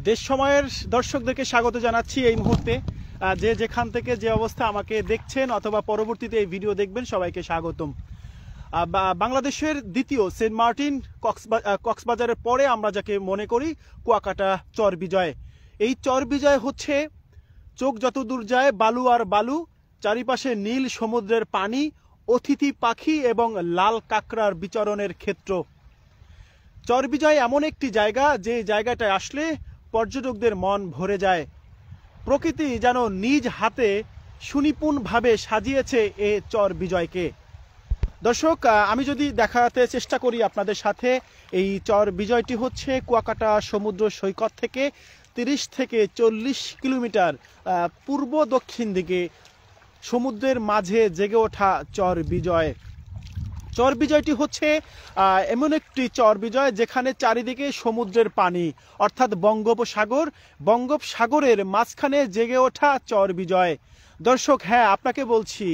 দেশ সময়ের দর্শকদেরকে স্বাগত জানাচ্ছি এই মুহূর্তে। যে যেখান থেকে যে অবস্থা আমাকে দেখছেন অথবা পরবর্তীতে এই ভিডিও দেখবেন সবাইকে স্বাগতম। বাংলাদেশের দ্বিতীয় সেন্ট মার্টিন কক্সবাজারের পরে আমরা যাকে মনে করি কুয়াকাটা চর বিজয়। এই চর বিজয় হচ্ছে চোখ যত দূর যায় বালু আর বালু, চারিপাশে নীল সমুদ্রের পানি, অতিথি পাখি এবং লাল কাঁকড়ার বিচরণের ক্ষেত্র। চর বিজয় এমন একটি জায়গা যে জায়গাটায় আসলে পর্যটকদের মন ভরে যায়। প্রকৃতি যেন নিজ হাতে সুনিপুণভাবে সাজিয়েছে এ চর বিজয়কে। দর্শক, আমি যদি দেখাতে চেষ্টা করি আপনাদের সাথে, এই চর বিজয়টি হচ্ছে কুয়াকাটা সমুদ্র সৈকত থেকে 30 থেকে 40 কিলোমিটার পূর্ব দক্ষিণ দিকে সমুদ্রের মাঝে জেগে ওঠা চর বিজয়। চর বিজয়টি হচ্ছে এমন একটি চর বিজয় যেখানে চারিদিকে সমুদ্রের পানি, অর্থাৎ বঙ্গোপসাগরের মাঝখানে জেগে ওঠা চর বিজয়। দর্শক, হ্যাঁ, আপনাকে বলছি,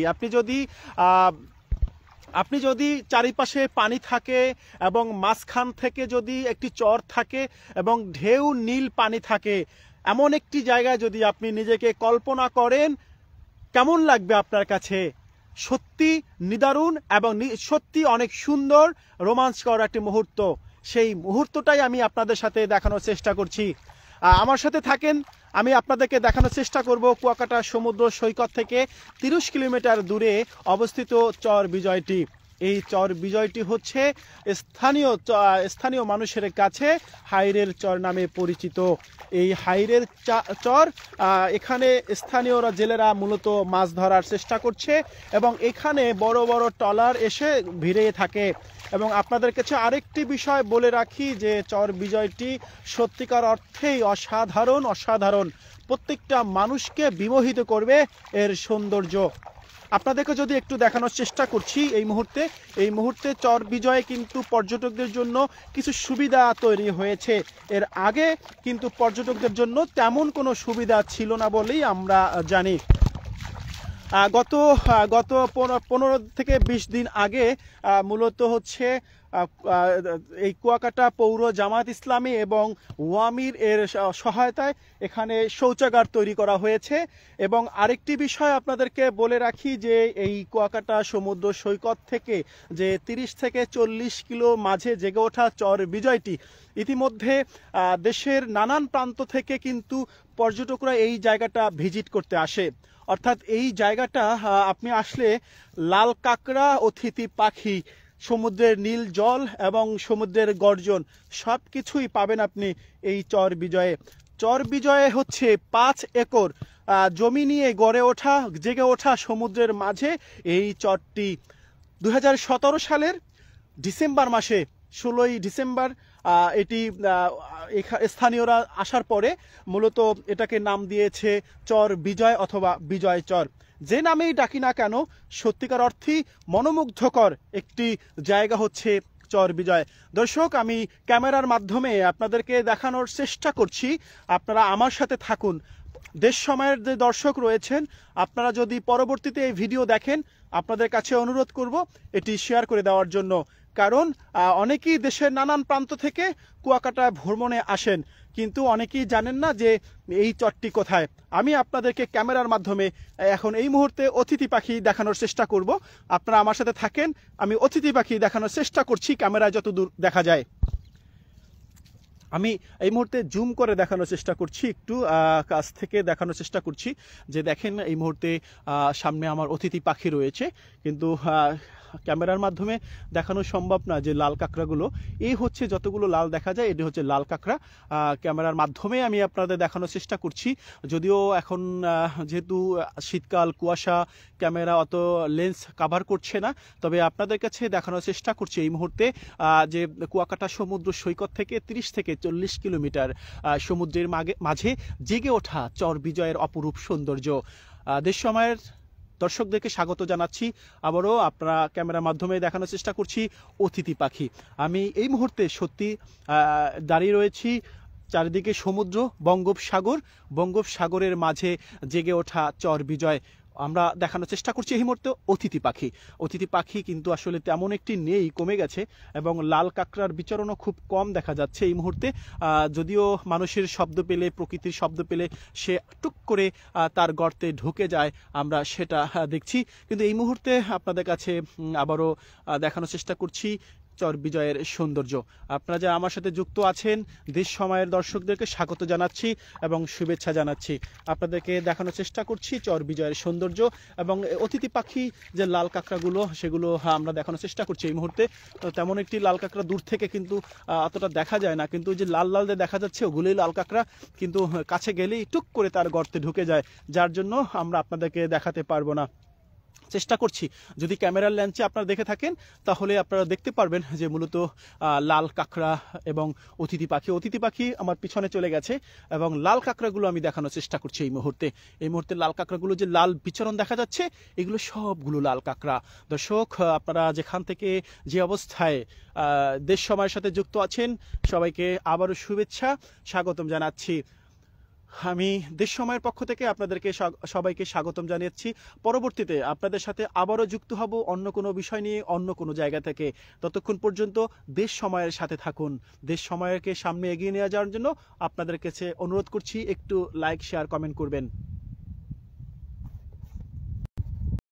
আপনি যদি চারিপাশে পানি থাকে এবং মাঝখান থেকে যদি একটি চর থাকে এবং ঢেউ নীল পানি থাকে, এমন একটি জায়গায় যদি আপনি নিজেকে কল্পনা করেন, কেমন লাগবে আপনার কাছে? সত্যি নিদারুণ এবং সত্যি অনেক সুন্দর রোমাঞ্চকর একটি মুহূর্ত। সেই মুহূর্তটাই আমি আপনাদের সাথে দেখানোর চেষ্টা করছি। আমার সাথে থাকেন, আমি আপনাদেরকে দেখানোর চেষ্টা করব কুয়াকাটা সমুদ্র সৈকত থেকে 30 কিলোমিটার দূরে অবস্থিত চর বিজয়টি। এই চর বিজয়টি হচ্ছে স্থানীয় মানুষের কাছে হাইরের চর নামে পরিচিত। এই হাইরের চর, এখানে স্থানীয়রা জেলেরা মূলত মাছ ধরার চেষ্টা করছে এবং এখানে বড় বড় ট্রলার এসে ভিড়ে থাকে। এবং আপনাদের কাছে আরেকটি বিষয় বলে রাখি যে চর বিজয়টি সত্যিকার অর্থেই অসাধারণ, প্রত্যেকটা মানুষকে বিমোহিত করবে এর সৌন্দর্য। আপনাদেরকে যদি একটু দেখানোর চেষ্টা করছি, এই মুহূর্তে চর বিজয়ে কিন্তু পর্যটকদের জন্য কিছু সুবিধা তৈরি হয়েছে। এর আগে কিন্তু পর্যটকদের জন্য তেমন কোনো সুবিধা ছিল না বলেই আমরা জানি। গত 15 থেকে 20 দিন আগে মূলত হচ্ছে এই কুয়াকাটা পৌর জামায়াত ইসলামী এবং ওয়ামির এর সহায়তায় এখানে শৌচাগার তৈরি করা হয়েছে। এবং আরেকটি বিষয় আপনাদেরকে বলে রাখি যে এই কুয়াকাটা সমুদ্র সৈকত থেকে যে 30 থেকে 40 কিলো মাঝে জেগে ওঠা চর বিজয়টি, ইতিমধ্যে দেশের নানান প্রান্ত থেকে কিন্তু পর্যটকরা এই জায়গাটা ভিজিট করতে আসে। অর্থাৎ এই জায়গাটা আপনি আসলে লাল কাঁকড়া, অতিথি পাখি, সমুদ্রের নীল জল এবং সমুদ্রের গর্জন সব কিছুই পাবেন আপনি এই চর বিজয়ে। চর বিজয়ে হচ্ছে 5 একর জমি নিয়ে জেগে ওঠা সমুদ্রের মাঝে এই চরটি। 2017 সালের ডিসেম্বর মাসে 16ই ডিসেম্বর এটি স্থানীয়রা আসার পরে মূলত এটাকে নাম দিয়েছে চর বিজয় অথবা বিজয় চর। যে নামেই ডাকি না কেন, সত্যিকার অর্থেই মনোমুগ্ধকর একটি জায়গা হচ্ছে চর বিজয়। দর্শক, আমি ক্যামেরার মাধ্যমে আপনাদেরকে দেখানোর চেষ্টা করছি, আপনারা আমার সাথে থাকুন। দেশ সময়ের যে দর্শক রয়েছেন, আপনারা যদি পরবর্তীতে এই ভিডিও দেখেন, আপনাদের কাছে অনুরোধ করব এটি শেয়ার করে দেওয়ার জন্য। কারণ অনেকেই দেশের নানান প্রান্ত থেকে কুয়াকাটা ভ্রমণে আসেন, কিন্তু অনেকেই জানেন না যে এই চরটি কোথায়। আমি আপনাদেরকে ক্যামেরার মাধ্যমে এখন এই মুহূর্তে অতিথি পাখি দেখানোর চেষ্টা করব। আপনারা আমার সাথে থাকেন, আমি অতিথি পাখি দেখানোর চেষ্টা করছি ক্যামেরায় যতদূর দেখা যায়। আমি এই মুহূর্তে জুম করে দেখানোর চেষ্টা করছি, একটু কাছ থেকে দেখানোর চেষ্টা করছি যে দেখেন এই মুহূর্তে সামনে আমার অতিথি পাখি রয়েছে, কিন্তু ক্যামেরার মাধ্যমে দেখানো সম্ভব না যে লাল কাঁকড়াগুলো, এই হচ্ছে যতগুলো লাল দেখা যায় এটি হচ্ছে লাল কাঁকড়া। ক্যামেরার মাধ্যমে আমি আপনাদের দেখানোর চেষ্টা করছি, যদিও এখন যেহেতু শীতকাল, কুয়াশা, ক্যামেরা অত লেন্স কাভার করছে না, তবে আপনাদের কাছে দেখানোর চেষ্টা করছি এই মুহূর্তে যে কুয়াকাটা সমুদ্র সৈকত থেকে 30 থেকে 40 কিলোমিটার সমুদ্রের মাঝে জেগে ওঠা চর বিজয়ের অপরূপ সৌন্দর্য। দেশ সময়ের দর্শকদেরকে স্বাগত জানাচ্ছি আবারও। আপনারা ক্যামেরার মাধ্যমে দেখানোর চেষ্টা করছি অতিথি পাখি। আমি এই মুহূর্তে সত্যি দাঁড়িয়ে রয়েছি, চারিদিকে সমুদ্র, বঙ্গোপসাগরের মাঝে জেগে ওঠা চর বিজয়। আমরা দেখানোর চেষ্টা করছি এই মুহূর্তে অতিথি পাখি কিন্তু আসলে তেমন একটি নেই, কমে গেছে, এবং লাল কাঁকড়ার বিচরণও খুব কম দেখা যাচ্ছে এই মুহূর্তে। যদিও মানুষের শব্দ পেলে, প্রকৃতির শব্দ পেলে সে টুক করে তার গর্তে ঢুকে যায়, আমরা সেটা দেখছি। কিন্তু এই মুহূর্তে আপনাদের কাছে আবারও দেখানোর চেষ্টা করছি চর বিজয়ের সৌন্দর্য। আপনারা যারা আমার সাথে যুক্ত আছেন, দেশ সময়ের দর্শকদেরকে স্বাগত জানাচ্ছি এবং শুভেচ্ছা জানাচ্ছি। আপনাদেরকে দেখানোর চেষ্টা করছি চর বিজয়ের সৌন্দর্য এবং অতিথি পাখি যে লাল কাঁকড়াগুলো, সেগুলো আমরা দেখানোর চেষ্টা করছি এই মুহূর্তে। তো তেমন একটি লাল কাঁকড়া দূর থেকে কিন্তু অতটা দেখা যায় না, কিন্তু যে লাল লাল যে দেখা যাচ্ছে ওগুলোই লাল কাঁকড়া, কিন্তু কাছে গেলেই টুক করে তার গর্তে ঢুকে যায়, যার জন্য আমরা আপনাদেরকে দেখাতে পারবো না। চেষ্টা করছি, যদি ক্যামেরার লেন্সে আপনারা দেখে থাকেন তাহলে আপনারা দেখতে পারবেন যে মূলত লাল কাঁকড়া এবং অতিথি পাখি আমার পিছনে চলে গেছে, এবং লাল কাঁকড়াগুলো আমি দেখানোর চেষ্টা করছি এই মুহূর্তে লাল কাঁকড়াগুলো যে লাল বিচরণ দেখা যাচ্ছে, এগুলো সবগুলো লাল কাঁকড়া। দর্শক, আপনারা যেখান থেকে যে অবস্থায় দেশ সময়ের সাথে যুক্ত আছেন, সবাইকে আবারও শুভেচ্ছা স্বাগতম জানাচ্ছি। আমি দেশ সময়ের পক্ষ থেকে আপনাদেরকে সবাইকে স্বাগতম জানাচ্ছি। পরবর্তীতে আপনাদের সাথে আবারও যুক্ত হব অন্য কোনো বিষয় নিয়ে, অন্য কোনো জায়গা থেকে। ততক্ষণ পর্যন্ত দেশ সময়ের সাথে থাকুন। দেশ সময়কে সামনে এগিয়ে নিয়ে যাওয়ার জন্য আপনাদের কাছে অনুরোধ করছি, একটু লাইক, শেয়ার, কমেন্ট করবেন।